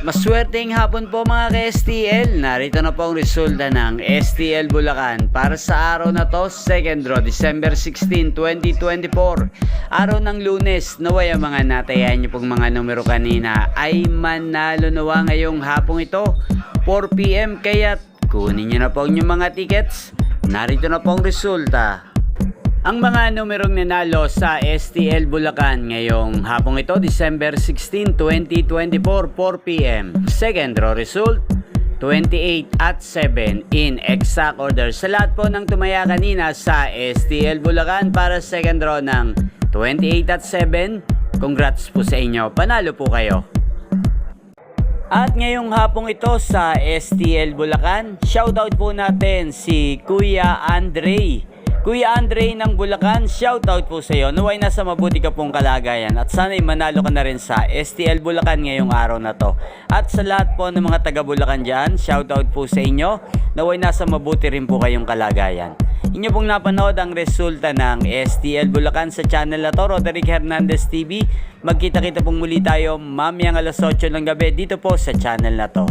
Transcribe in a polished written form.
Maswerteng hapon po mga ka-STL. Narito na po ang resulta ng STL Bulacan para sa araw na to, second draw, December 16, 2024. Araw ng Lunes. Naway ang mga natayan nyo pong mga numero kanina ay manalo nawa ngayong hapong ito, 4 PM. Kaya kunin nyo na po ang inyong mga tickets. Narito na po ang resulta. Ang mga numerong nanalo sa STL Bulacan ngayong hapong ito, December 16, 2024, 4 PM. Second draw result, 28 at 7 in exact order. Sa lahat po ng tumaya kanina sa STL Bulacan para second draw ng 28 at 7, congrats po sa inyo. Panalo po kayo. At ngayong hapong ito sa STL Bulacan, shoutout po natin si Kuya Andre. Kuya Andre ng Bulacan, shoutout po sa iyo. Naway nasa mabuti ka pong kalagayan at sana'y manalo ka na rin sa STL Bulacan ngayong araw na to. At sa lahat po ng mga taga Bulacan dyan, shoutout po sa inyo. Naway nasa mabuti rin po kayong kalagayan. Inyo pong napanood ang resulta ng STL Bulacan sa channel na to, Roderick Hernandez TV. Magkita-kita pong muli tayo mamayang alas 8 ng gabi dito po sa channel na to.